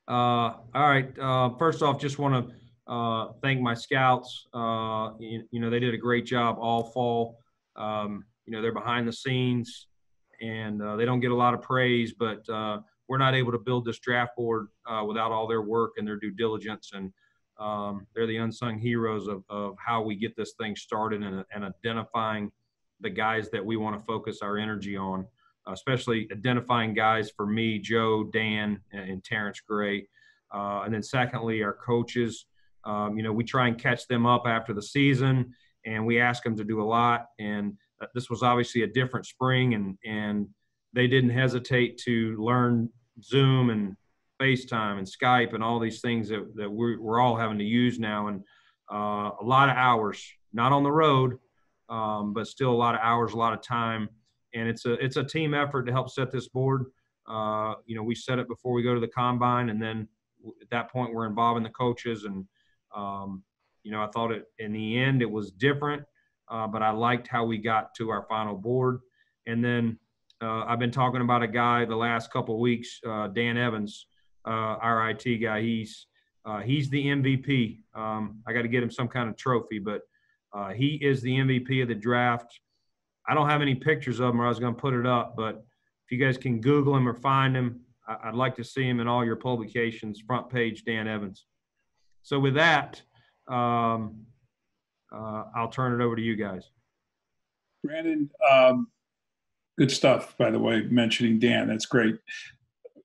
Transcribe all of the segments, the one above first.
All right. First off, just want to thank my scouts. They did a great job all fall. They're behind the scenes, and they don't get a lot of praise, but we're not able to build this draft board without all their work and their due diligence. And they're the unsung heroes of how we get this thing started and identifying the guys that we want to focus our energy on, especially identifying guys for me, Joe, Dan, and Terrence Gray. And then secondly, our coaches, we try and catch them up after the season, and we ask them to do a lot. And this was obviously a different spring, and they didn't hesitate to learn Zoom and FaceTime and Skype and all these things that we're all having to use now. And a lot of hours, not on the road, but still a lot of hours, a lot of time. And it's a team effort to help set this board. We set it before we go to the combine, and then at that point we're involving the coaches. And I thought in the end it was different, but I liked how we got to our final board. And then I've been talking about a guy the last couple of weeks, Dan Evans, our IT guy. He's the MVP. I got to get him some kind of trophy, but he is the MVP of the draft. I don't have any pictures of him, or I was going to put it up, but if you guys can Google him or find him, I'd like to see him in all your publications, front page Dan Evans. So with that, I'll turn it over to you guys. Brandon, good stuff, by the way, mentioning Dan. That's great.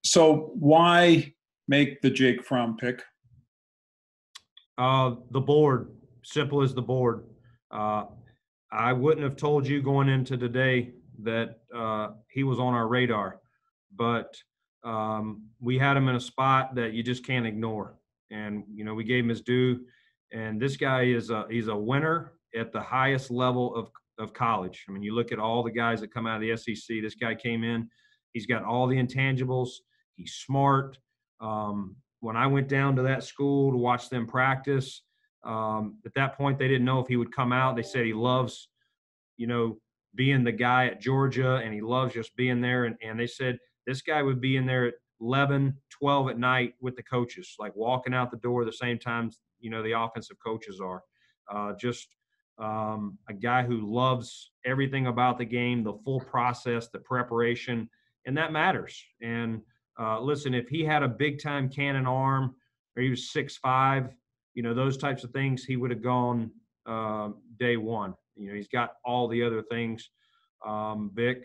So why make the Jake Fromm pick? The board, simple as the board. I wouldn't have told you going into today that he was on our radar, but we had him in a spot that you just can't ignore. And, we gave him his due. And this guy he's a winner at the highest level of college. I mean, you look at all the guys that come out of the SEC, this guy came in, he's got all the intangibles. He's smart. When I went down to that school to watch them practice, at that point, they didn't know if he would come out. They said he loves, being the guy at Georgia, and he loves just being there. And they said this guy would be in there at 11, 12 at night with the coaches, like walking out the door the same time, the offensive coaches are. Just a guy who loves everything about the game, the full process, the preparation, and that matters. And listen, if he had a big-time cannon arm, or he was 6'5", those types of things, he would have gone day one. He's got all the other things. Vic,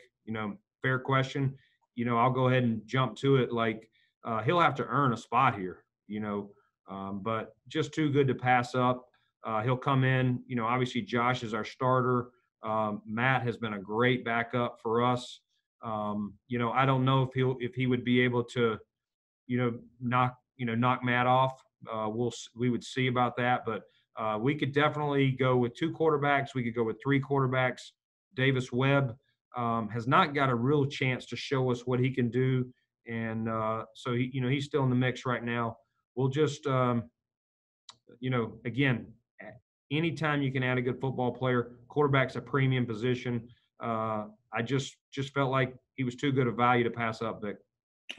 fair question. I'll go ahead and jump to it. Like, he'll have to earn a spot here, but just too good to pass up. He'll come in, obviously Josh is our starter. Matt has been a great backup for us. I don't know if he would be able to, knock Matt off. We would see about that, but we could definitely go with 2 quarterbacks. We could go with 3 quarterbacks. Davis Webb has not got a real chance to show us what he can do, and so he's still in the mix right now. We'll just, again, anytime you can add a good football player, quarterback's a premium position. I just felt like he was too good a value to pass up, Vic.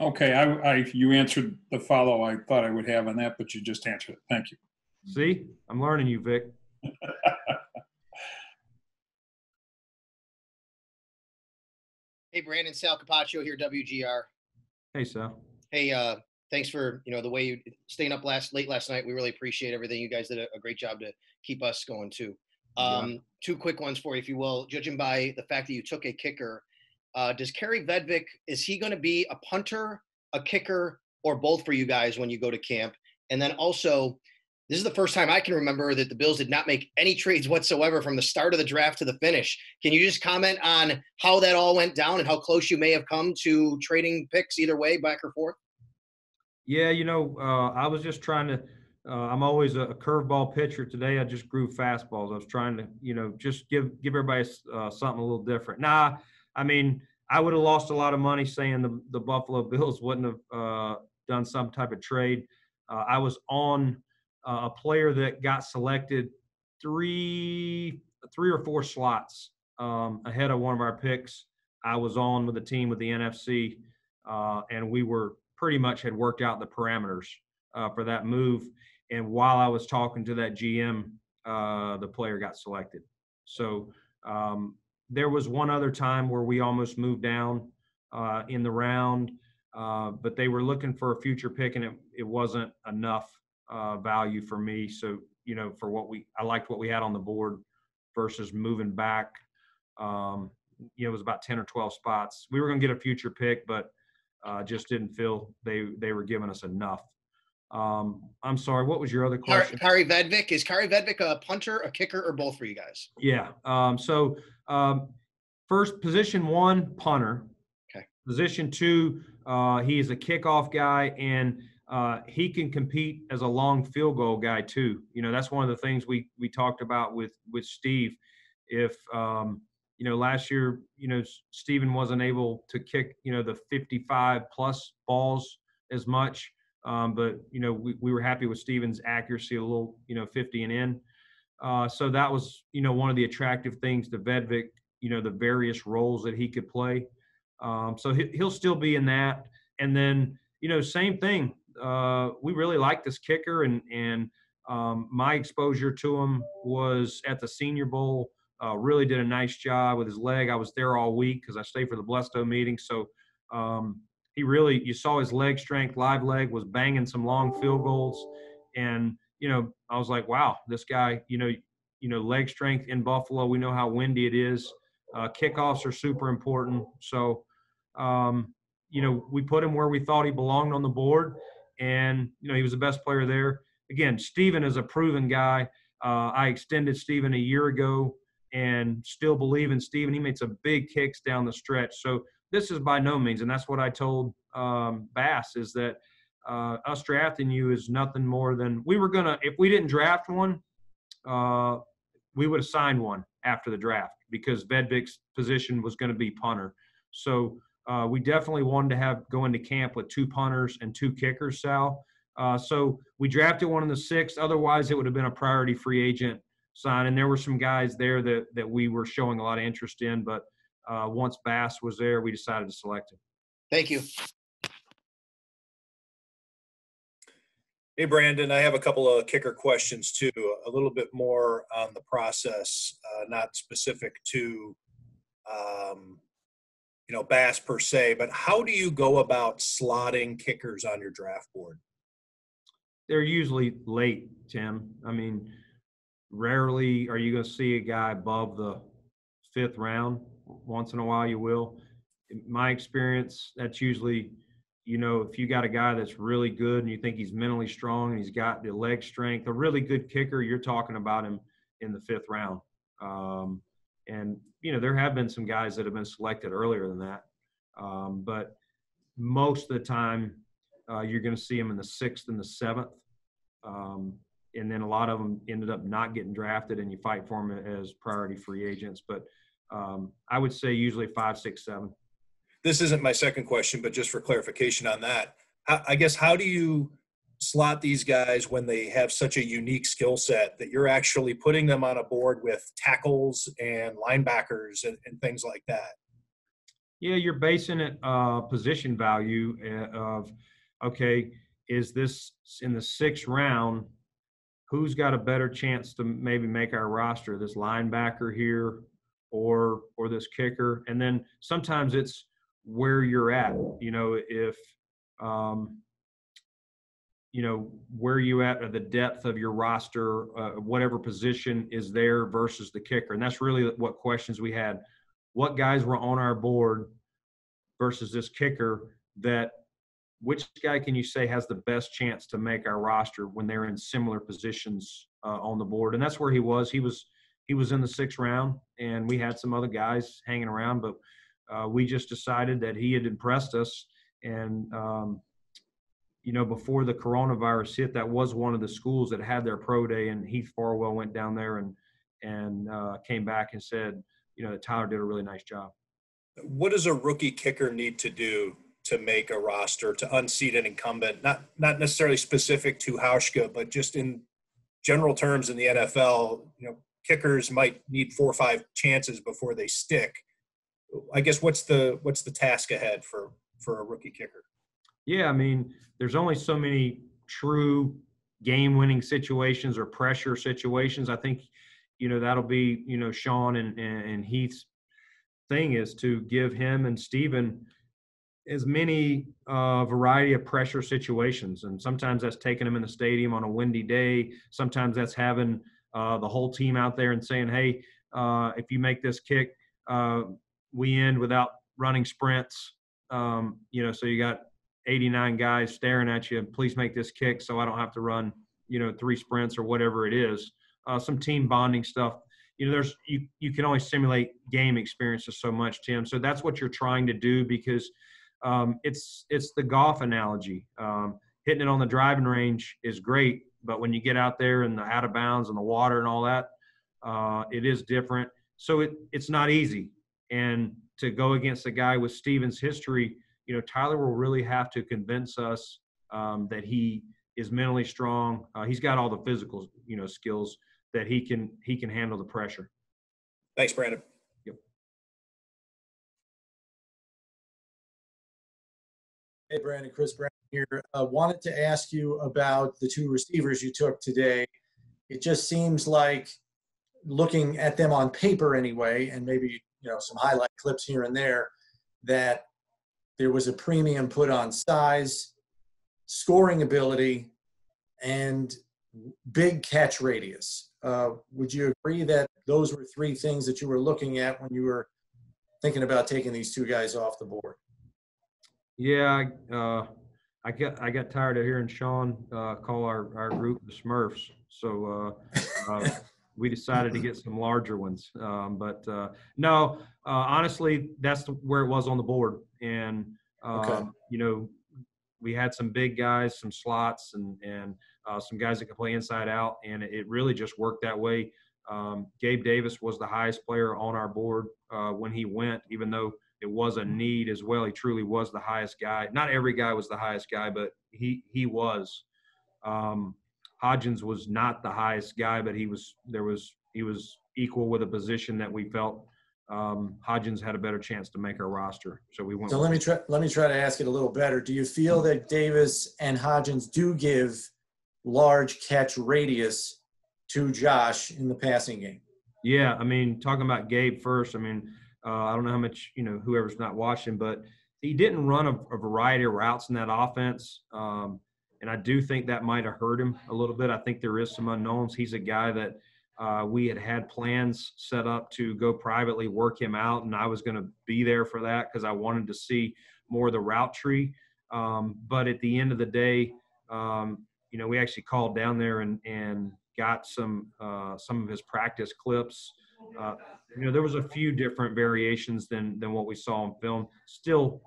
Okay, you answered the follow I thought I would have on that, but you just answered it. Thank you. See, I'm learning you, Vic. Hey, Brandon, Sal Capaccio here, WGR. Hey, Sal. Hey, thanks for the way you staying up late last night. We really appreciate everything. You guys did a great job to keep us going too. Yeah. 2 quick ones for you, if you will. Judging by the fact that you took a kicker, does Kerry Vedvik, is he going to be a punter, a kicker, or both for you guys when you go to camp? And then also, this is the first time I can remember that the Bills did not make any trades whatsoever from the start of the draft to the finish. Can you just comment on how that all went down and how close you may have come to trading picks either way, back or forth? Yeah, I was just trying to I'm always a curveball pitcher. Today I just grew fastballs. I was trying to, just give everybody something a little different. Nah, I mean, I would have lost a lot of money saying the Buffalo Bills wouldn't have done some type of trade. I was on a player that got selected three or four slots ahead of one of our picks. I was on with a team with the NFC, and we were pretty much had worked out the parameters for that move. And while I was talking to that GM, the player got selected. So there was one other time where we almost moved down in the round, but they were looking for a future pick, and it wasn't enough value for me. So, for I liked what we had on the board versus moving back. It was about 10 or 12 spots. We were going to get a future pick, but just didn't feel they were giving us enough. I'm sorry, what was your other question? Kari Vedvik. Is Kari Vedvik a punter, a kicker, or both for you guys? Yeah. First, position 1, punter. Okay. Position 2, he is a kickoff guy, and he can compete as a long field goal guy too. That's one of the things we talked about with Steve. If last year, Steven wasn't able to kick, the 55 plus balls as much. But we were happy with Steven's accuracy, a little, 50 and in. So that was, one of the attractive things to Vedvik, the various roles that he could play. So he'll still be in that. And then, same thing. We really like this kicker, and my exposure to him was at the Senior Bowl. Really did a nice job with his leg. I was there all week because I stayed for the Blesto meeting. So you saw his leg strength, live leg, was banging some long field goals. And, I was like, wow, this guy, leg strength in Buffalo. We know how windy it is. Kickoffs are super important. So, we put him where we thought he belonged on the board, and, he was the best player there. Again, Steven is a proven guy. I extended Steven a year ago and still believe in Steven. He made some big kicks down the stretch. So this is by no means, and that's what I told Bass, is that us drafting you is nothing more than – we were going to – if we didn't draft one, we would have signed one after the draft because Vedvik's position was going to be punter. So we definitely wanted to go into camp with 2 punters and 2 kickers, Sal. So we drafted one in the 6th. Otherwise, it would have been a priority free agent sign. And there were some guys there that we were showing a lot of interest in. But once Bass was there, we decided to select him. Thank you. Hey, Brandon, I have a couple of kicker questions too, a little bit more on the process, not specific to, Bass per se, but how do you go about slotting kickers on your draft board? They're usually late, Tim. I mean, rarely are you going to see a guy above the 5th round. Once in a while you will. In my experience, that's usually, if you got a guy that's really good and you think he's mentally strong and he's got the leg strength, a really good kicker, you're talking about him in the 5th round. And, there have been some guys that have been selected earlier than that. But most of the time, you're going to see him in the 6th and the 7th. And then a lot of them ended up not getting drafted, and you fight for them as priority free agents. But I would say usually 5, 6, 7. This isn't my second question, but just for clarification on that, I guess, how do you slot these guys when they have such a unique skill set that you're actually putting them on a board with tackles and linebackers and things like that? Yeah, you're basing it position value of, okay, is this in the 6th round, who's got a better chance to maybe make our roster, this linebacker here or this kicker? And then sometimes it's where you're at, if, where you at the depth of your roster, whatever position is there versus the kicker. And that's really what questions we had. What guys were on our board versus this kicker, which guy can you say has the best chance to make our roster when they're in similar positions on the board? And that's where he was. He was in the 6th round, and we had some other guys hanging around, but we just decided that he had impressed us. And, before the coronavirus hit, that was one of the schools that had their pro day, and Heath Farwell went down there and came back and said, that Tyler did a really nice job. What does a rookie kicker need to do to make a roster, to unseat an incumbent? Not necessarily specific to Hauschka, but just in general terms in the NFL, kickers might need 4 or 5 chances before they stick. I guess what's the task ahead for a rookie kicker? Yeah, I mean, there's only so many true game-winning situations or pressure situations. I think, that'll be, Sean and Heath's thing is to give him and Steven as many variety of pressure situations. And sometimes that's taking them in the stadium on a windy day. Sometimes that's having the whole team out there and saying, hey, if you make this kick, we end without running sprints. So you got 89 guys staring at you. Please make this kick so I don't have to run, 3 sprints or whatever it is. Some team bonding stuff. You can only simulate game experiences so much, Tim. So that's what you're trying to do because it's the golf analogy. Hitting it on the driving range is great, but when you get out there and the out of bounds and the water and all that, it is different. So it's not easy. And to go against a guy with Steven's history, Tyler will really have to convince us that he is mentally strong. He's got all the physical, skills that he can handle the pressure. Thanks, Brandon. Yep. Hey, Brandon, Chris Brown here. Wanted to ask you about the 2 receivers you took today. It just seems like, looking at them on paper anyway, and maybe some highlight clips here and there, that there was a premium put on size, scoring ability, and big catch radius. Would you agree that those were 3 things that you were looking at when you were thinking about taking these 2 guys off the board? Yeah, I got tired of hearing Sean call our group the Smurfs, so we decided to get some larger ones. No, honestly, that's where it was on the board, and Okay. we had some big guys, some slots, and some guys that could play inside out, and it really just worked that way. Gabe Davis was the highest player on our board when he went, even though it was a need as well. He truly was the highest guy. Not every guy was the highest guy, but he was. Hodgins was not the highest guy, but he was equal with a position that we felt Hodgins had a better chance to make our roster. So we went. So let me try to ask it a little better. Do you feel that Davis and Hodgins do give large catch radius to Josh in the passing game? Yeah, I mean, talking about Gabe first, I mean, I don't know how much, whoever's not watching, but he didn't run a variety of routes in that offense. And I do think that might have hurt him a little bit. I think there is some unknowns. He's a guy that we had plans set up to go privately work him out, and I was going to be there for that because I wanted to see more of the route tree. But at the end of the day, we actually called down there and got some of his practice clips. There was a few different variations than what we saw in film. Still,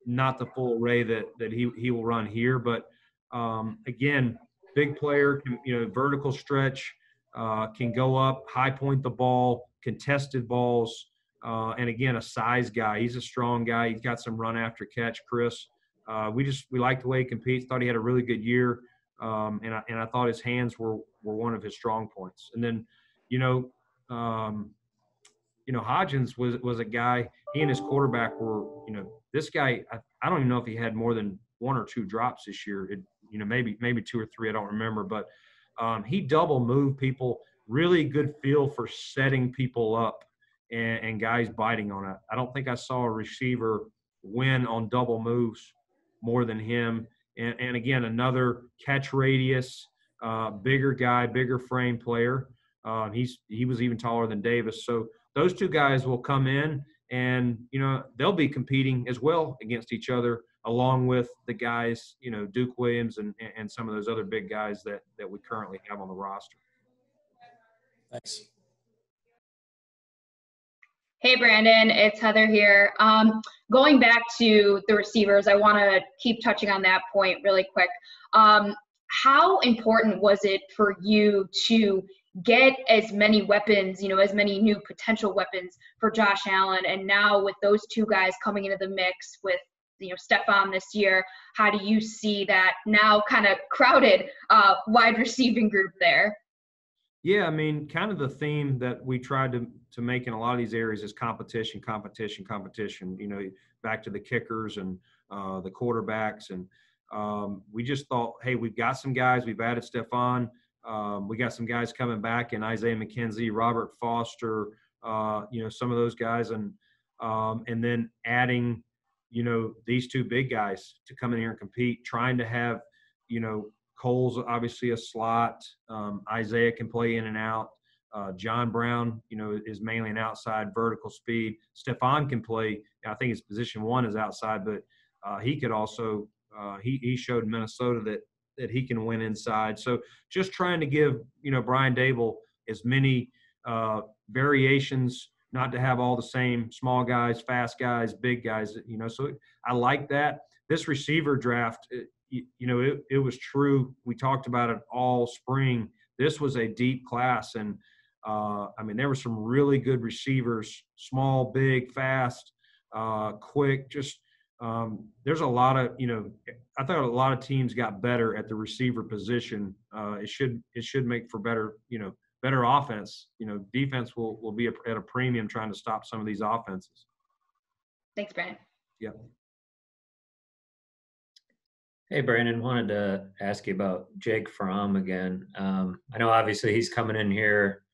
not the full array that he will run here, but again, big player, vertical stretch, can go up, high point the ball, contested balls, and again, a size guy. He's a strong guy. He's got some run after catch, Chris. We like the way he competes. Thought he had a really good year, and I thought his hands were one of his strong points. And then, Hodgins was a guy. He and his quarterback were, this guy. I don't even know if he had more than 1 or 2 drops this year. Maybe 2 or 3. I don't remember, but he double moved people. Really good feel for setting people up and guys biting on it. I don't think I saw a receiver win on double moves more than him. And again, another catch radius, bigger guy, bigger frame player. He was even taller than Davis. So those 2 guys will come in and, they'll be competing as well against each other, along with the guys, Duke Williams and some of those other big guys that we currently have on the roster. Thanks. Hey, Brandon, it's Heather here. Going back to the receivers, I want to keep touching on that point really quick. How important was it for you to get as many weapons, as many new potential weapons for Josh Allen? And now with those 2 guys coming into the mix with, Stephon this year, how do you see that now kind of crowded wide receiving group there? Yeah, I mean, kind of the theme that we tried to make in a lot of these areas is competition. Back to the kickers and the quarterbacks. And we just thought, hey, we've got some guys. We've added Stephon. We got some guys coming back in Isaiah McKenzie, Robert Foster, some of those guys. And then adding, these two big guys to come in here and compete, trying to have, Cole's obviously a slot. Isaiah can play in and out. John Brown, is mainly an outside vertical speed. Stephon can play. I think his position 1 is outside, but he could also he showed Minnesota that he can win inside. So just trying to give, Brian Dable as many variations, not to have all the same small guys, fast guys, big guys, so I like that. This receiver draft, it was true. We talked about it all spring. This was a deep class. And there were some really good receivers, small, big, fast, quick, just there's a lot of, I thought a lot of teams got better at the receiver position. It should make for better, better offense. Defense will be at a premium trying to stop some of these offenses. Thanks, Brandon. Yeah. Hey, Brandon, wanted to ask you about Jake Fromm again. I know obviously he's coming in here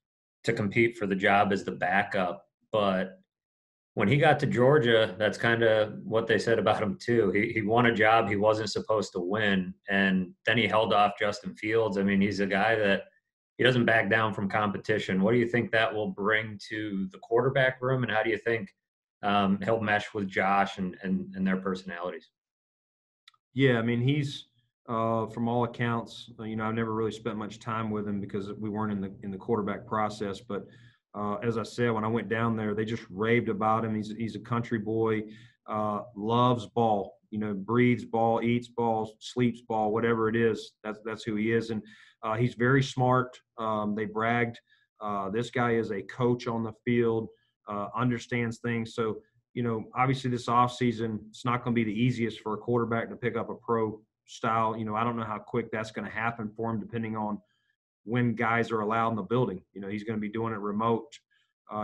to compete for the job as the backup, but when he got to Georgia, that's kind of what they said about him too. He won a job he wasn't supposed to win, and then he held off Justin Fields. He's a guy that he doesn't back down from competition. What do you think that will bring to the quarterback room, and how do you think he'll mesh with Josh and their personalities? Yeah, he's from all accounts. I've never really spent much time with him because we weren't in the quarterback process. But as I said, when I went down there, they just raved about him. He's a country boy, loves ball. Breathes ball, eats ball, sleeps ball, whatever it is. That's who he is, and he's very smart. They bragged. This guy is a coach on the field, understands things. So. Obviously this offseason, it's not going to be the easiest for a quarterback to pick up a pro style. I don't know how quick that's going to happen for him, depending on when guys are allowed in the building. He's going to be doing it remote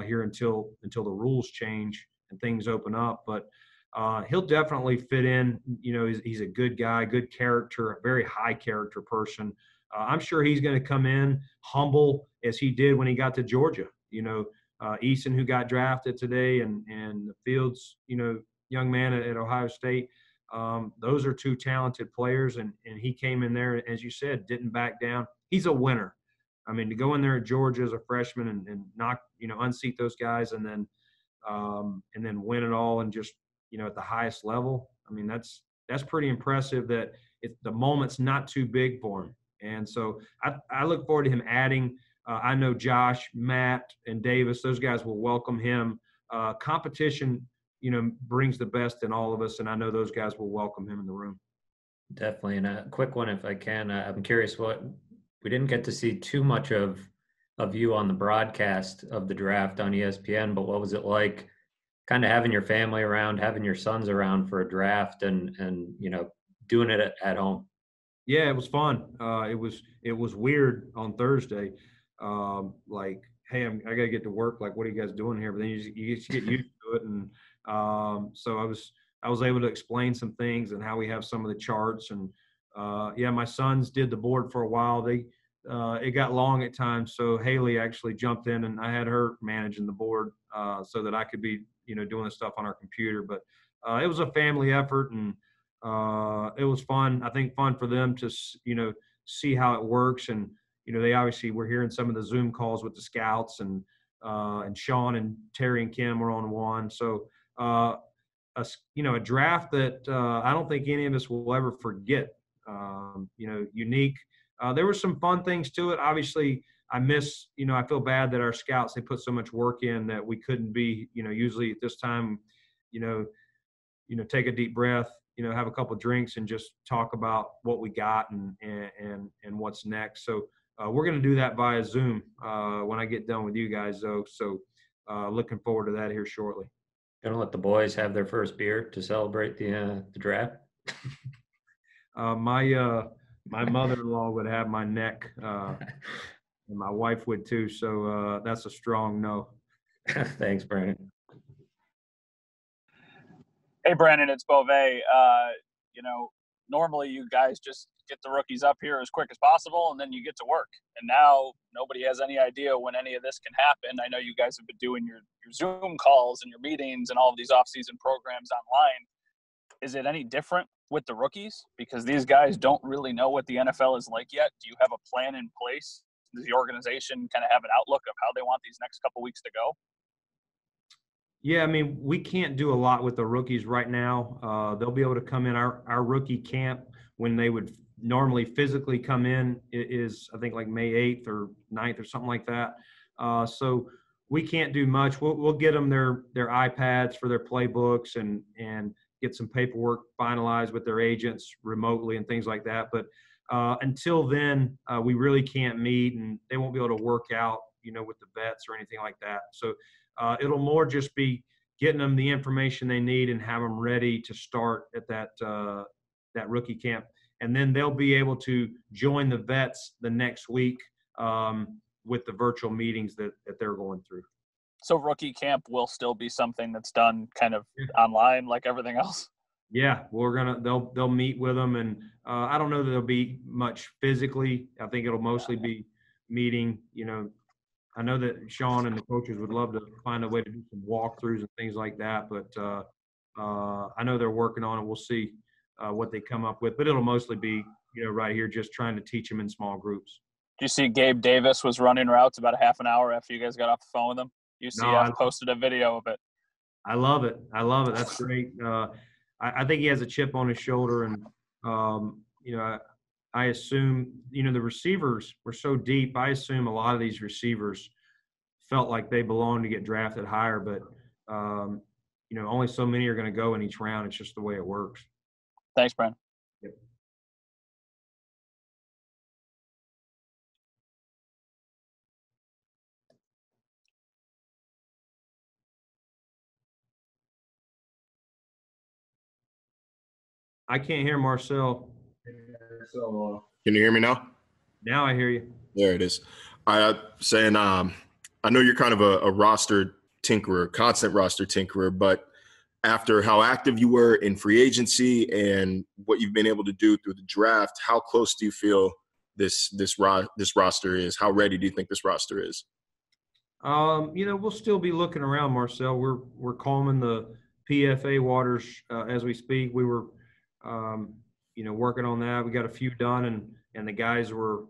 here until the rules change and things open up. But he'll definitely fit in. He's a good guy, good character, a very high character person. I'm sure he's going to come in humble as he did when he got to Georgia. Eason, who got drafted today, and the Fields, young man at Ohio State. Those are two talented players, and he came in there, as you said, didn't back down. He's a winner. To go in there at Georgia as a freshman and knock, unseat those guys, and then win it all, and just, at the highest level. That's pretty impressive. That the moment's not too big for him, and so I look forward to him adding. I know Josh, Matt, and Davis, those guys will welcome him. Competition, brings the best in all of us, and I know those guys will welcome him in the room. Definitely. And a quick one, if I can. I'm curious, we didn't get to see too much of you on the broadcast of the draft on ESPN, but what was it like kind of having your family around, having your sons around for a draft and doing it at home? Yeah, it was fun. It was weird on Thursday. Hey, I got to get to work. Like, what are you guys doing here? But then you just get used to it. And so I was able to explain some things and how we have some of the charts. And my sons did the board for a while. It got long at times. So Haley actually jumped in, and I had her managing the board so that I could be, doing the stuff on our computer. But it was a family effort, and it was fun. I think fun for them to, see how it works. And, they obviously were hearing some of the Zoom calls with the scouts, and Sean and Terry and Kim were on one. So, a draft that I don't think any of us will ever forget. Unique. There were some fun things to it. Obviously, I feel bad that our scouts, they put so much work in that we couldn't be, usually at this time, take a deep breath, have a couple of drinks and just talk about what we got and what's next. So we're going to do that via Zoom when I get done with you guys, though. So looking forward to that here shortly. Gonna let the boys have their first beer to celebrate the draft. My mother-in-law would have my neck, and my wife would too. So that's a strong no. Thanks, Brandon. Hey, Brandon, it's Beauvais. Normally you guys just get the rookies up here as quick as possible, and then you get to work. And now nobody has any idea when any of this can happen. I know you guys have been doing your Zoom calls and your meetings and all of these off-season programs online. Is it any different with the rookies? Because these guys don't really know what the NFL is like yet. Do you have a plan in place? Does the organization kind of have an outlook of how they want these next couple weeks to go? Yeah, I mean, we can't do a lot with the rookies right now. They'll be able to come in. Our rookie camp, when they would normally physically come in, is I think like May 8th or 9th or something like that. So we can't do much. We'll get them their iPads for their playbooks and get some paperwork finalized with their agents remotely and things like that. But until then, we really can't meet, and they won't be able to work out, with the vets or anything like that. So it'll more just be getting them the information they need and have them ready to start at that rookie camp. And then they'll be able to join the vets the next week with the virtual meetings that they're going through. So rookie camp will still be something that's done kind of online like everything else? Yeah, they'll meet with them, and I don't know that there'll be much physically. I think it'll mostly be meeting, I know that Sean and the coaches would love to find a way to do some walkthroughs and things like that, but I know they're working on it. We'll see what they come up with, but it'll mostly be, right here, just trying to teach them in small groups. Do you see Gabe Davis was running routes about a half an hour after you guys got off the phone with him? UCF posted a video of it. I love it. That's great. I think he has a chip on his shoulder, and I assume, the receivers were so deep. I assume a lot of these receivers felt like they belonged to get drafted higher, but, only so many are going to go in each round. It's just the way it works. Thanks, Brandon. Yep. I can't hear Marcel. Can you hear me now? Now I hear you. There it is. Saying, I know you're kind of a roster tinkerer, constant roster tinkerer, but after how active you were in free agency and what you've been able to do through the draft, how close do you feel this roster is? How ready do you think this roster is? We'll still be looking around, Marcel. We're combing the PFA waters as we speak. We were, working on that. We got a few done, and the guys were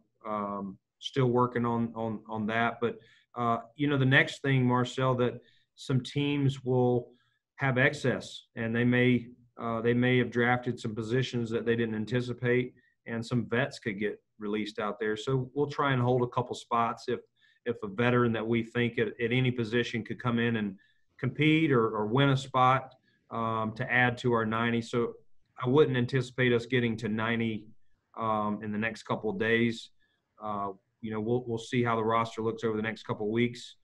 still working on that. But the next thing, Marcel, that some teams will have excess, and they may have drafted some positions that they didn't anticipate, and some vets could get released out there. So we'll try and hold a couple spots if a veteran that we think at any position could come in and compete or win a spot to add to our 90. So I wouldn't anticipate us getting to 90 in the next couple of days. We'll see how the roster looks over the next couple of weeks.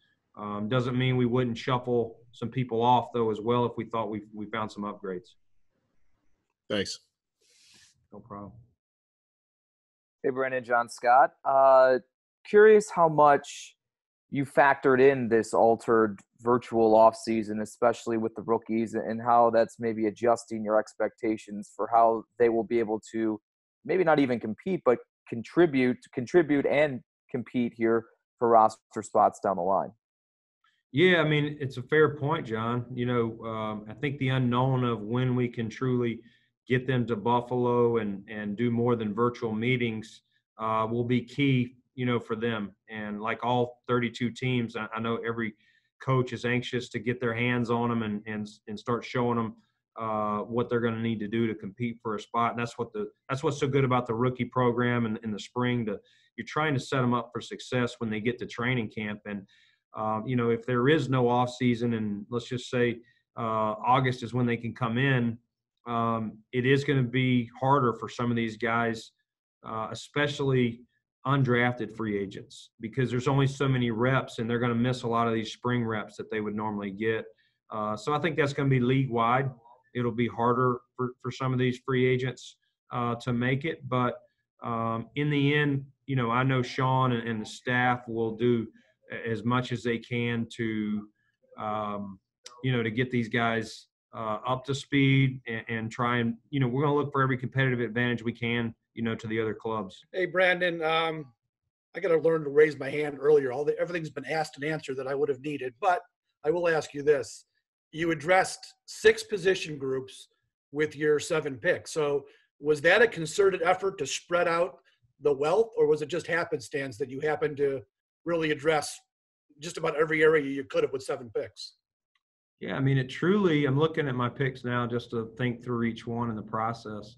Doesn't mean we wouldn't shuffle some people off, though, as well, if we thought we found some upgrades. Thanks. No problem. Hey, Brandon, John Scott. Curious how much you factored in this altered virtual offseason, especially with the rookies, and how that's maybe adjusting your expectations for how they will be able to maybe not even compete, but contribute and compete here for roster spots down the line. Yeah, I mean, it's a fair point, John. I think the unknown of when we can truly get them to Buffalo and do more than virtual meetings will be key, for them. And like all 32 teams, I know every coach is anxious to get their hands on them and start showing them what they're going to need to do to compete for a spot. And that's what's so good about the rookie program in the spring. You're trying to set them up for success when they get to training camp. And if there is no off season, and let's just say August is when they can come in, it is going to be harder for some of these guys, especially undrafted free agents, because there's only so many reps, and they're going to miss a lot of these spring reps that they would normally get. So I think that's going to be league wide. It'll be harder for some of these free agents to make it. But in the end, I know Sean and the staff will do as much as they can to, to get these guys up to speed and try and, we're going to look for every competitive advantage we can, to the other clubs. Hey, Brandon, I got to learn to raise my hand earlier. Everything's been asked and answered that I would have needed, but I will ask you this. You addressed 6 position groups with your 7 picks. So was that a concerted effort to spread out the wealth, or was it just happenstance that you happened to really address just about every area you could have with 7 picks? Yeah, I mean, I'm looking at my picks now just to think through each one in the process.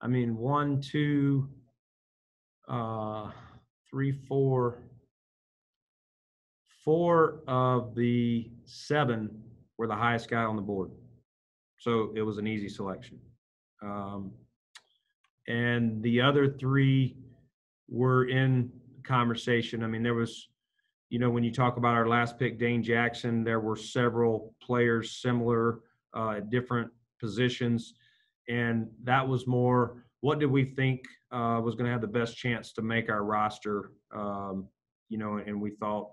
I mean, 1, 2, 3, 4 of the 7 were the highest guy on the board. So it was an easy selection. And the other 3 were in conversation. I mean, there was, when you talk about our last pick, Dane Jackson, there were several players similar at different positions. And that was more, what did we think was going to have the best chance to make our roster? And we thought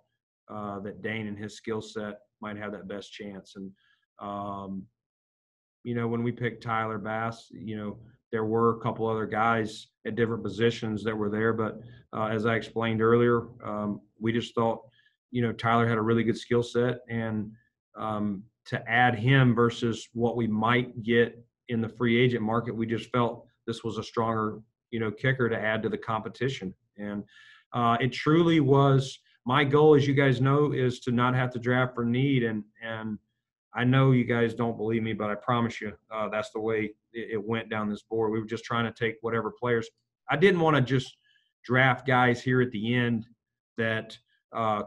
that Dane and his skill set might have that best chance. And, when we picked Tyler Bass, there were a couple other guys at different positions that were there. But as I explained earlier, we just thought, Tyler had a really good skill set. And to add him versus what we might get in the free agent market, we just felt this was a stronger, kicker to add to the competition. And it truly was my goal, as you guys know, is to not have to draft for need. And I know you guys don't believe me, but I promise you that's the way it went down this board. We were just trying to take whatever players. I didn't want to just draft guys here at the end that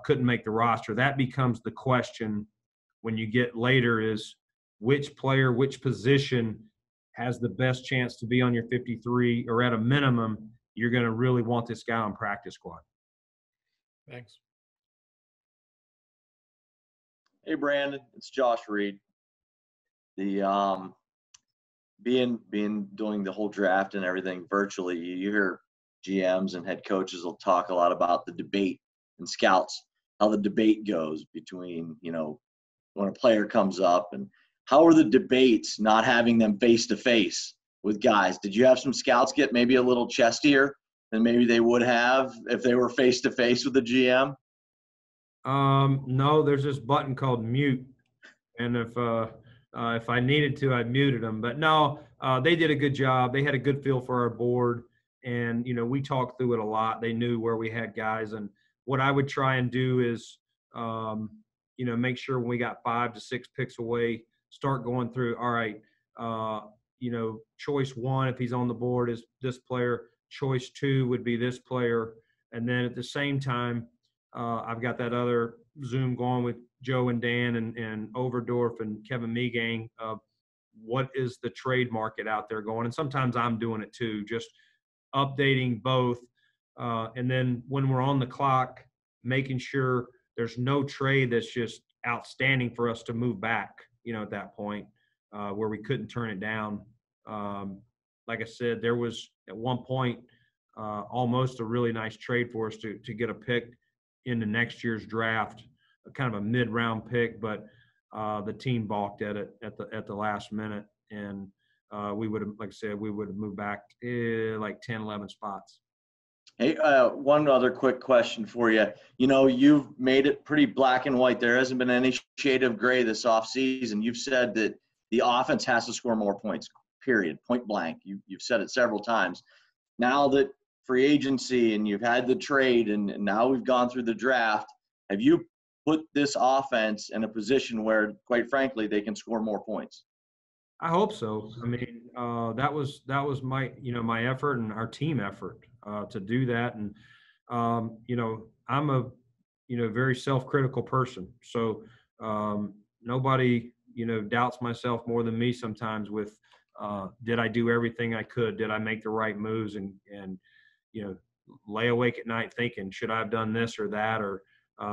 couldn't make the roster. That becomes the question when you get later is which player, which position has the best chance to be on your 53, or at a minimum, you're going to really want this guy on practice squad. Thanks. Hey, Brandon, it's Josh Reed. The being doing the whole draft and everything virtually, you hear GMs and head coaches will talk a lot about the debate and scouts, how the debate goes between, when a player comes up, and how are the debates not having them face to face with guys? Did you have some scouts get maybe a little chestier than maybe they would have if they were face to face with the GM? No, there's this button called mute, and if I needed to, I muted them. But no, they did a good job. They had a good feel for our board, and we talked through it a lot. They knew where we had guys, and what I would try and do is, make sure when we got 5 to 6 picks away, start going through. All right, choice 1, if he's on the board, is this player. Choice 2 would be this player, and then at the same time, I've got that other Zoom going with Joe and Dan and Overdorf and Kevin Meegang of what is the trade market out there going. And sometimes I'm doing it too, just updating both. And then when we're on the clock, making sure there's no trade that's just outstanding for us to move back, at that point where we couldn't turn it down. Like I said, there was at one point almost a really nice trade for us to get a pick into next year's draft, kind of a mid-round pick, but the team balked at it at the last minute, and we would have, like I said, we would have moved back like 10, 11 spots. Hey, one other quick question for you. You've made it pretty black and white. There hasn't been any shade of gray this offseason. You've said that the offense has to score more points, period, point blank. You've said it several times. Now that free agency and you've had the trade and now we've gone through the draft, have you put this offense in a position where, quite frankly, they can score more points? I hope so. I mean, that was my, my effort and our team effort to do that. And, I'm a, very self-critical person. So nobody, doubts myself more than me sometimes with, did I do everything I could? Did I make the right moves? And lay awake at night thinking, should I have done this or that? Or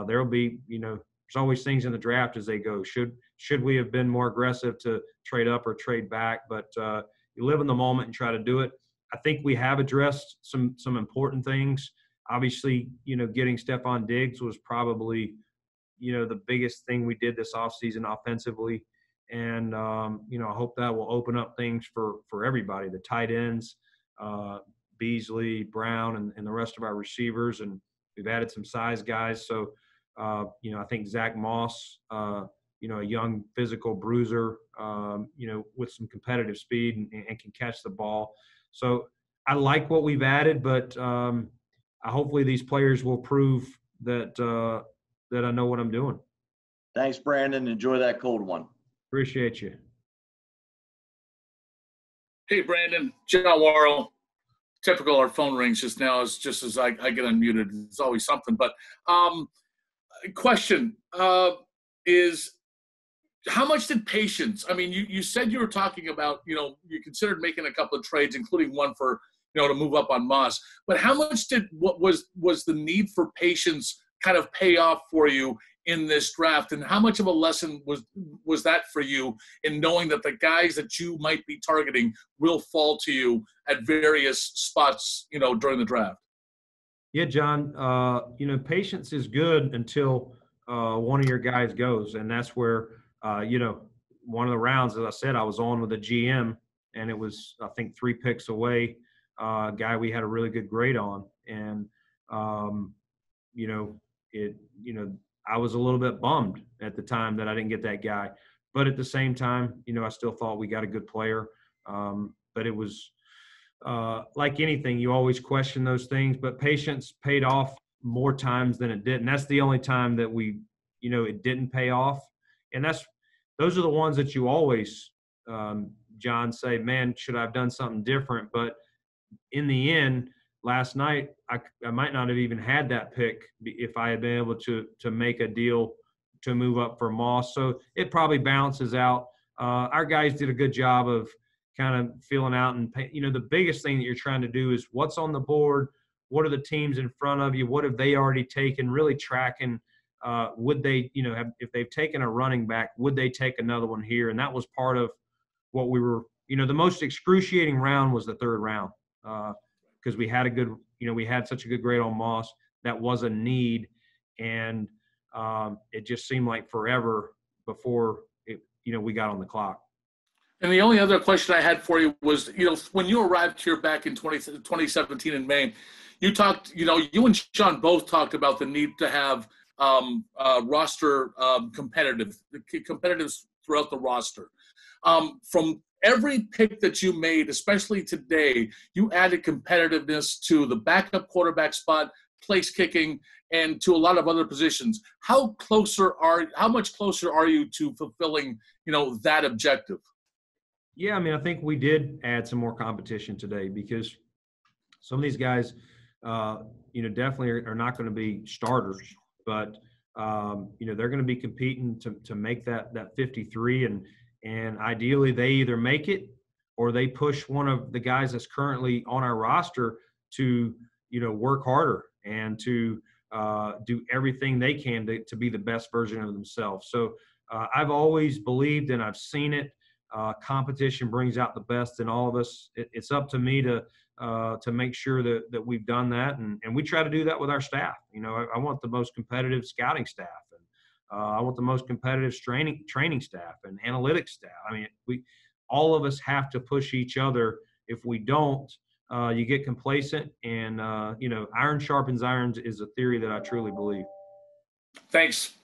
there'll be, there's always things in the draft as they go. Should we have been more aggressive to trade up or trade back? But you live in the moment and try to do it. I think we have addressed some important things. Obviously, getting Stephon Diggs was probably, the biggest thing we did this offseason offensively. And, I hope that will open up things for everybody, the tight ends, Beasley, Brown, and the rest of our receivers. And we've added some size guys. So, I think Zach Moss, a young physical bruiser, with some competitive speed and can catch the ball. So I like what we've added, but hopefully these players will prove that I know what I'm doing. Thanks, Brandon. Enjoy that cold one. Appreciate you. Hey, Brandon, John Worrell. Typical, our phone rings just now just as I get unmuted. It's always something. But question is, how much did patience? I mean, you said you were talking about, you considered making a couple of trades, including one for, to move up on Moss. But how much what was the need for patience kind of pay off for you in this draft, and how much of a lesson was that for you in knowing that the guys that you might be targeting will fall to you at various spots, during the draft? Yeah, John, patience is good until one of your guys goes. And that's where, one of the rounds, as I said, I was on with a GM, and it was, I think, 3 picks away, a guy we had a really good grade on. And, I was a little bit bummed at the time that I didn't get that guy. But at the same time, I still thought we got a good player. But it was like anything, you always question those things. But patience paid off more times than it didn't. That's the only time that it didn't pay off. And those are the ones that you always, John, say, man, should I have done something different? But in the end, last night, I might not have even had that pick if I had been able to make a deal to move up for Moss. So it probably balances out. Our guys did a good job of kind of feeling out. And, the biggest thing that you're trying to do is what's on the board, what are the teams in front of you, what have they already taken, really tracking would they, if they've taken a running back, would they take another one here? And that was part of what we were, the most excruciating round was the 3rd round. Because we had we had such a good grade on Moss. That was a need. And it just seemed like forever before we got on the clock. And the only other question I had for you was, when you arrived here back in 2017 in May, you talked, you and Sean both talked about the need to have roster competitive throughout the roster. From every pick that you made, especially today, you added competitiveness to the backup quarterback spot, place kicking, and to a lot of other positions. How much closer are you to fulfilling, that objective? Yeah, I mean, I think we did add some more competition today because some of these guys, definitely are not going to be starters, but they're going to be competing to make that 53, and ideally they either make it or they push one of the guys that's currently on our roster to work harder and to do everything they can to be the best version of themselves. So I've always believed, and I've seen it, competition brings out the best in all of us. It's up to me to make sure that we've done that, and we try to do that with our staff. I want the most competitive scouting staff, and I want the most competitive training staff and analytics staff. I mean, all of us have to push each other. If we don't, you get complacent, and iron sharpens iron is a theory that I truly believe. Thanks.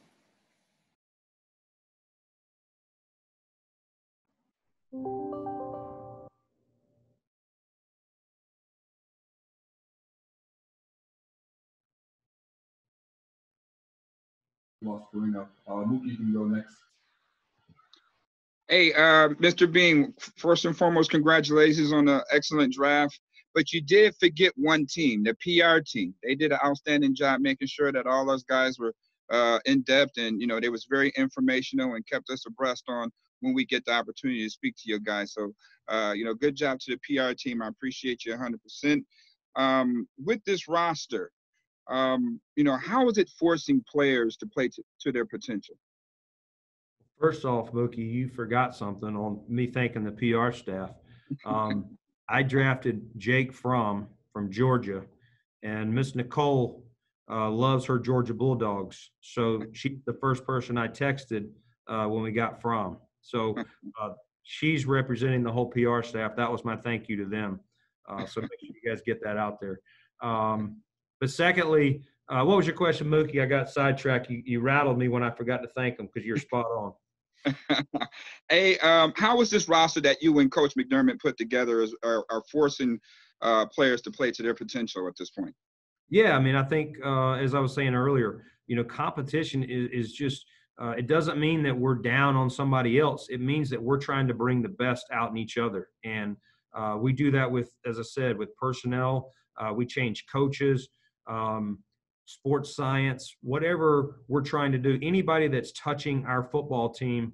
Mookie, you can go next. Hey, Mr. Beane, first and foremost, congratulations on the excellent draft. But you did forget one team, the PR team. They did an outstanding job making sure that all those guys were in depth, and they was very informational and kept us abreast on when we get the opportunity to speak to your guys. So, good job to the PR team. I appreciate you 100%. With this roster, how is it forcing players to play to their potential? First off, Mookie, you forgot something on me thanking the PR staff. I drafted Jake from Georgia, and Miss Nicole loves her Georgia Bulldogs. So she's the first person I texted when we got from. So she's representing the whole PR staff. That was my thank you to them. So make sure you guys get that out there. But secondly, what was your question, Mookie? I got sidetracked. You rattled me when I forgot to thank them because you're spot on. Hey, how was this roster that you and Coach McDermott put together are forcing players to play to their potential at this point? Yeah, I mean, I think as I was saying earlier, competition is just it doesn't mean that we're down on somebody else. It means that we're trying to bring the best out in each other, and we do that with, as I said, with personnel. We change coaches, sports science, whatever we're trying to do. Anybody that's touching our football team,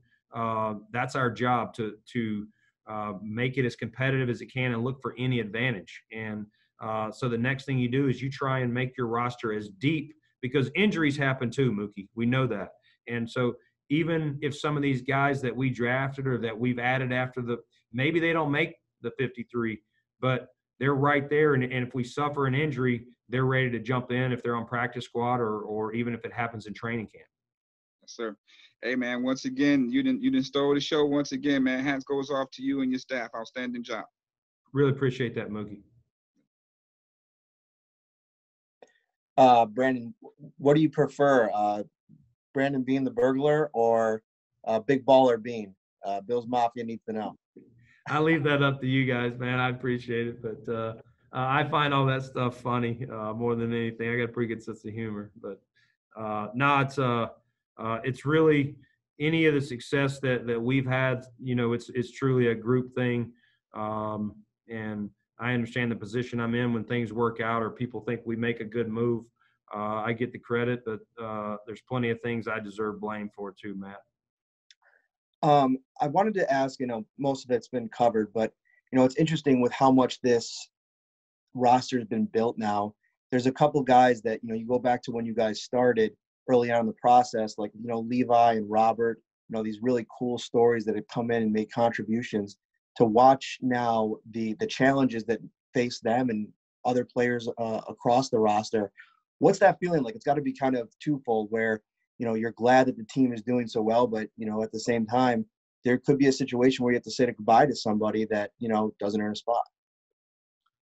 that's our job to make it as competitive as it can and look for any advantage. And so the next thing you do is you try and make your roster as deep, because injuries happen too, Mookie. We know that. And so even if some of these guys that we drafted or that we've added after maybe they don't make the 53, but they're right there. And if we suffer an injury, they're ready to jump in if they're on practice squad or even if it happens in training camp. Yes, sir. Hey, man, once again, you didn't stole the show once again, man. Hats goes off to you and your staff. Outstanding job. Really appreciate that, Mookie. Brandon, what do you prefer, Brandon Beane the burglar or Big Baller Beane? Bills Mafia needs to know. I leave that up to you guys, man. I appreciate it, but I find all that stuff funny more than anything. I got a pretty good sense of humor, but no, it's really any of the success that we've had. It's truly a group thing, and I understand the position I'm in when things work out or people think we make a good move. I get the credit, but there's plenty of things I deserve blame for too, Matt. I wanted to ask, most of it's been covered, but, it's interesting with how much this roster has been built now. There's a couple guys that, you go back to when you guys started early on in the process, like, Levi and Robert, these really cool stories that have come in and made contributions. To watch now the challenges that face them and other players across the roster, what's that feeling like? It's got to be kind of twofold where, you're glad that the team is doing so well, but, at the same time, there could be a situation where you have to say goodbye to somebody that, doesn't earn a spot.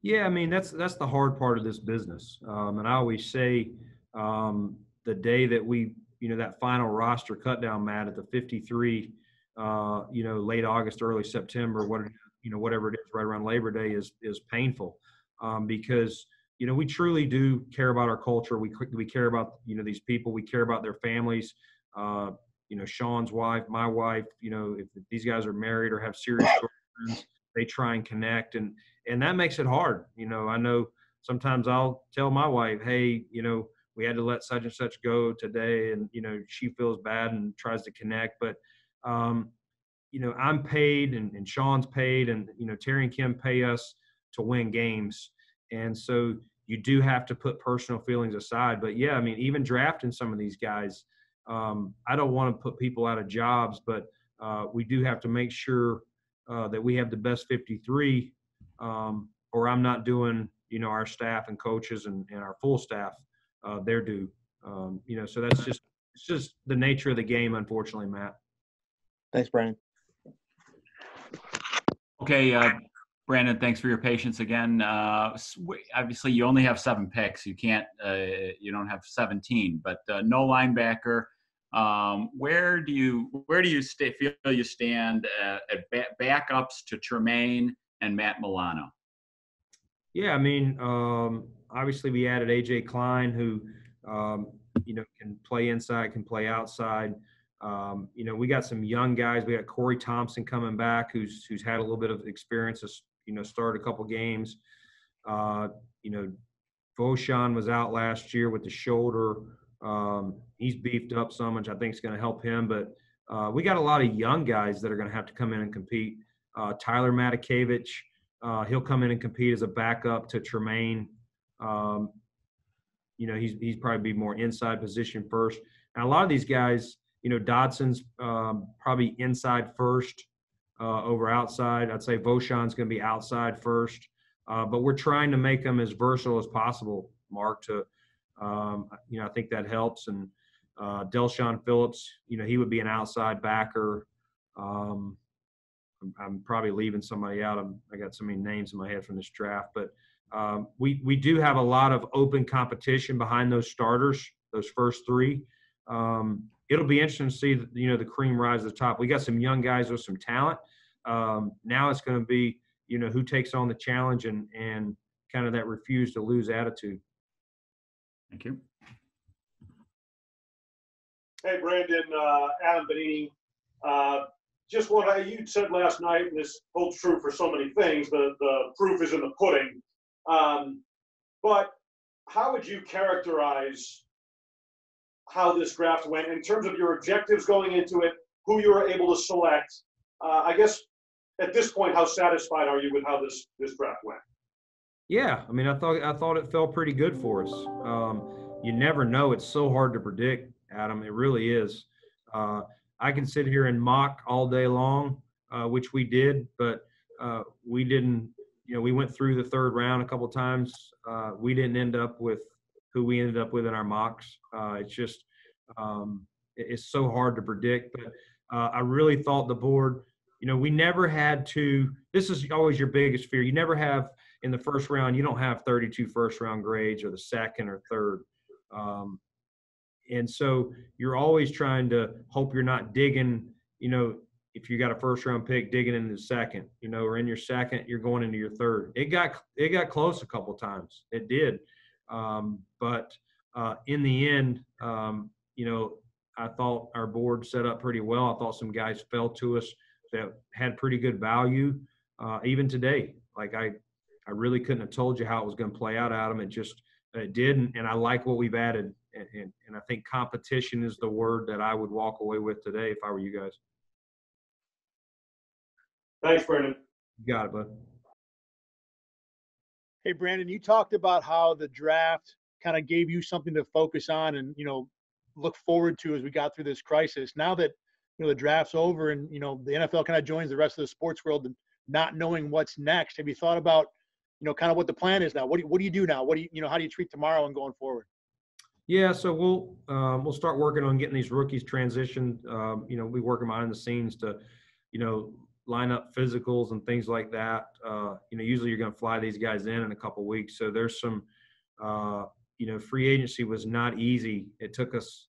Yeah, I mean, that's the hard part of this business. And I always say the day that we, that final roster cut down, Matt, at the 53, late August, early September, whatever it is, right around Labor Day is painful because, we truly do care about our culture. We care about, these people. We care about their families. Sean's wife, my wife, if these guys are married or have serious children, they try and connect. And that makes it hard. I know sometimes I'll tell my wife, hey, we had to let such and such go today. And, she feels bad and tries to connect. But, I'm paid and Sean's paid and, Terry and Kim pay us to win games. And so you do have to put personal feelings aside. But, yeah, I mean, even drafting some of these guys, I don't want to put people out of jobs, but we do have to make sure that we have the best 53 or I'm not doing, our staff and coaches and our full staff their due. So it's just the nature of the game, unfortunately, Matt. Thanks, Brandon. Okay, Brandon, thanks for your patience again. Obviously, you only have 7 picks. You can't, you don't have 17, but no linebacker. Where do you feel you stand at backups to Tremaine and Matt Milano? Yeah, I mean, obviously we added A.J. Klein, who, can play inside, can play outside. We got some young guys. We got Corey Thompson coming back, who's had a little bit of experience, started a couple games. Voshan was out last year with the shoulder. He's beefed up some, which I think is going to help him. But we got a lot of young guys that are going to have to come in and compete. Tyler Matakevich, he'll come in and compete as a backup to Tremaine. He's probably be more inside position first. And a lot of these guys, Dodson's probably inside first over outside. I'd say Voshan's going to be outside first. But we're trying to make them as versatile as possible, Mark, to I think that helps. And Delshon Phillips, he would be an outside backer. I'm probably leaving somebody out. I got so many names in my head from this draft, but we do have a lot of open competition behind those starters, those first three. It'll be interesting to see, the cream rise to the top. We got some young guys with some talent. Now it's going to be, who takes on the challenge and kind of that refuse to lose attitude. Thank you. Hey, Brandon, Adam Beane. Just what you said last night, and this holds true for so many things, the proof is in the pudding. But how would you characterize how this draft went in terms of your objectives going into it, who you were able to select? I guess at this point, how satisfied are you with how this draft went? Yeah, I mean, I thought it felt pretty good for us. You never know; it's so hard to predict, Adam. It really is. I can sit here and mock all day long, which we did, but we didn't. We went through the third round a couple of times. We didn't end up with who we ended up with in our mocks. It's just it's so hard to predict. But I really thought the board. We never had to. This is always your biggest fear. You never have in the first round. You don't have 32 first-round grades or the second or third. And so you're always trying to hope you're not digging, if you got a first round pick, digging into the second, or in your second, you're going into your third. It got close a couple of times. It did. But in the end, I thought our board set up pretty well. I thought some guys fell to us that had pretty good value. Even today, like I really couldn't have told you how it was going to play out, Adam. It did. And I like what we've added. And I think competition is the word that I would walk away with today if I were you guys. Thanks, Brandon. You got it, bud. Hey, Brandon, you talked about how the draft kind of gave you something to focus on and, look forward to as we got through this crisis. Now that, the draft's over and, the NFL kind of joins the rest of the sports world and not knowing what's next, have you thought about, kind of what the plan is now? What do you do now? How do you treat tomorrow and going forward? Yeah, so we'll start working on getting these rookies transitioned. We working behind the scenes to, line up physicals and things like that. Usually you're going to fly these guys in a couple of weeks. So there's some, free agency was not easy. It took us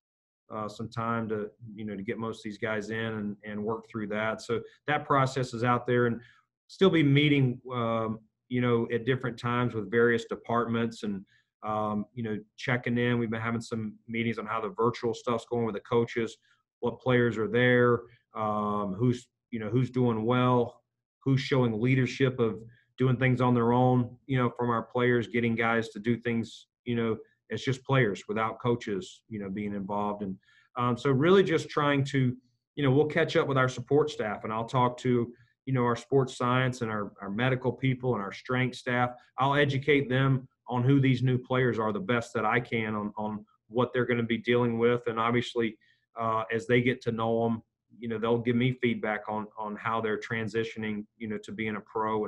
some time to get most of these guys in and work through that. So that process is out there and still be meeting, at different times with various departments and, checking in. We've been having some meetings on how the virtual stuff's going with the coaches, what players are there, who's doing well, who's showing leadership of doing things on their own, from our players, getting guys to do things, as just players without coaches, being involved. And so really just trying to, we'll catch up with our support staff and I'll talk to, our sports science and our medical people and our strength staff. I'll educate them on who these new players are the best that I can on what they're going to be dealing with. And obviously, as they get to know them, they'll give me feedback on how they're transitioning, to being a pro.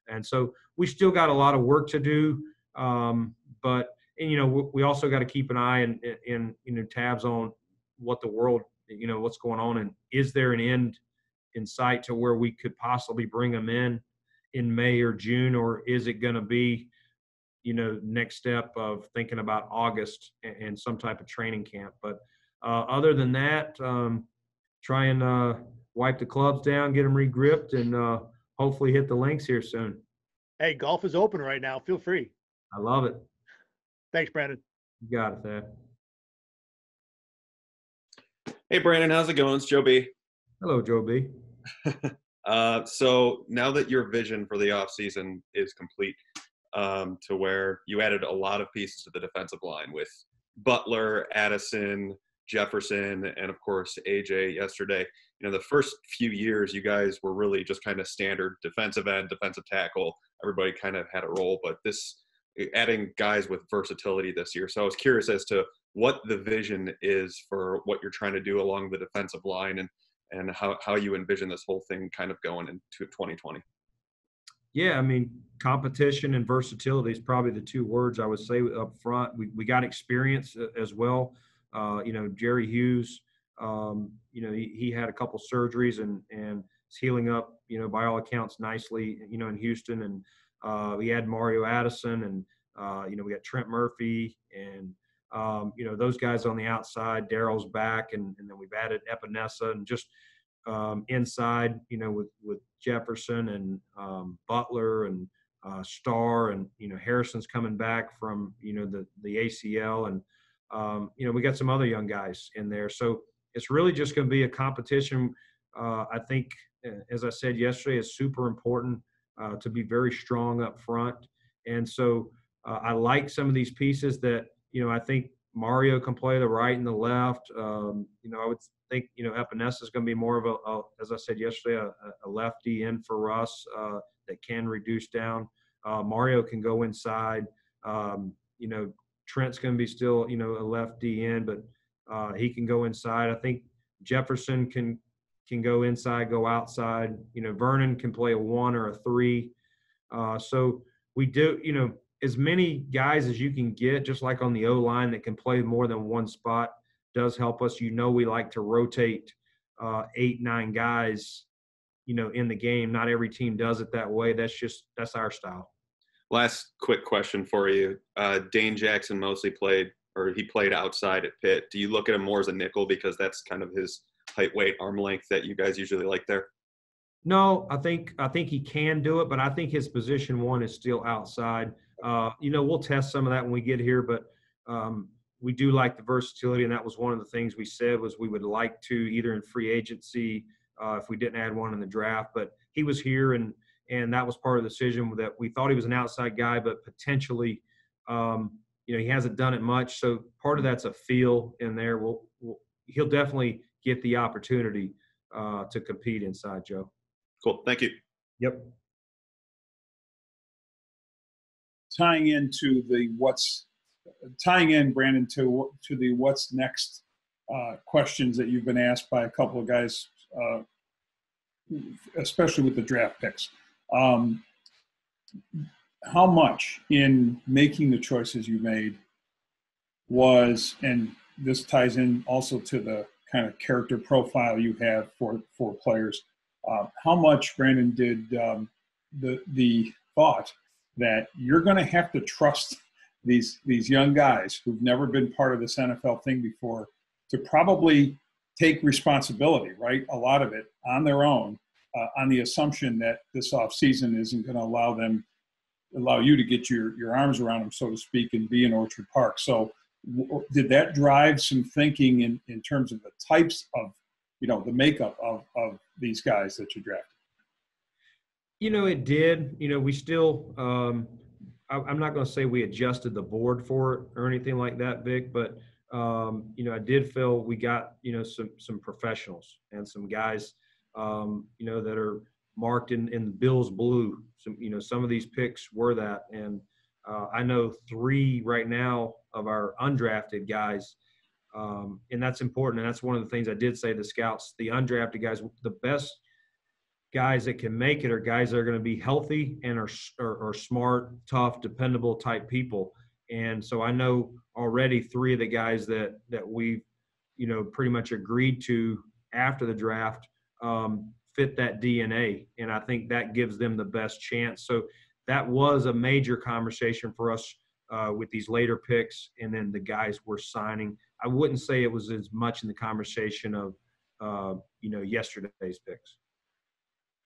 And so we still got a lot of work to do. But we also got to keep an eye and tabs on what the world, what's going on. And is there an end in sight to where we could possibly bring them in May or June, or is it going to be, next step of thinking about August and some type of training camp. But other than that, try and wipe the clubs down, get them regripped, and hopefully hit the links here soon. Hey, golf is open right now. Feel free. I love it. Thanks, Brandon. You got it, Thad. Hey, Brandon, how's it going? It's Joe B. Hello, Joe B. So now that your vision for the offseason is complete, to where you added a lot of pieces to the defensive line with Butler, Addison, Jefferson, and of course AJ yesterday. The first few years you guys were really just kind of standard defensive end, defensive tackle. Everybody kind of had a role, but this adding guys with versatility this year. So I was curious as to what the vision is for what you're trying to do along the defensive line and how you envision this whole thing kind of going into 2020. Yeah, I mean, competition and versatility is probably the two words I would say up front. We got experience as well. Jerry Hughes, He had a couple surgeries and is healing up, by all accounts nicely, in Houston. And we had Mario Addison and, we got Trent Murphy and, those guys on the outside. Daryl's back, and then we've added Epinesa and just inside, with Jefferson and Butler and Starr, and Harrison's coming back from the ACL, and we got some other young guys in there. So it's really just going to be a competition. I think, as I said yesterday, it's super important to be very strong up front, and so I like some of these pieces that I think Mario can play the right and the left. I would think Epinesa is going to be more of a, as I said yesterday, a lefty in for us that can reduce down. Mario can go inside. Trent's going to be still a lefty in, but he can go inside. I think Jefferson can go inside, go outside. Vernon can play a 1 or a 3. So we do as many guys as you can get, just like on the O-line, that can play more than one spot does help us. We like to rotate 8, 9 guys, in the game. Not every team does it that way. That's our style. Last quick question for you. Dane Jackson mostly played outside at Pitt. Do you look at him more as a nickel because that's kind of his height, weight, arm length that you guys usually like there? No, I think he can do it, but I think his position 1 is still outside. We'll test some of that when we get here, but we do like the versatility, and that was one of the things we said was we would like to either in free agency if we didn't add one in the draft. But he was here, and that was part of the decision that we thought he was an outside guy, but potentially, he hasn't done it much. So part of that's a feel in there. He'll definitely get the opportunity to compete inside, Joe. Cool. Thank you. Yep. Tying in, Brandon, to the what's next questions that you've been asked by a couple of guys, especially with the draft picks. How much in making the choices you made was, and this ties in also to the kind of character profile you have for players, how much, Brandon, did the thought that you're going to have to trust these young guys who've never been part of this NFL thing before to probably take responsibility, right? A lot of it on their own, on the assumption that this offseason isn't going to allow you to get your arms around them, so to speak, and be in Orchard Park. So did that drive some thinking in terms of the types of, the makeup of these guys that you drafted? It did. We still, I'm not going to say we adjusted the board for it or anything like that, Vic, but, I did feel we got, some professionals and some guys, that are marked in the Bills blue. Some of these picks were that. And I know 3 right now of our undrafted guys, and that's important. And that's one of the things I did say to the scouts, the undrafted guys, the best guys that can make it are guys that are going to be healthy and are smart, tough, dependable type people. And so I know already 3 of the guys that we've, pretty much agreed to after the draft fit that DNA. And I think that gives them the best chance. So that was a major conversation for us with these later picks. And then the guys we're signing, I wouldn't say it was as much in the conversation of, yesterday's picks.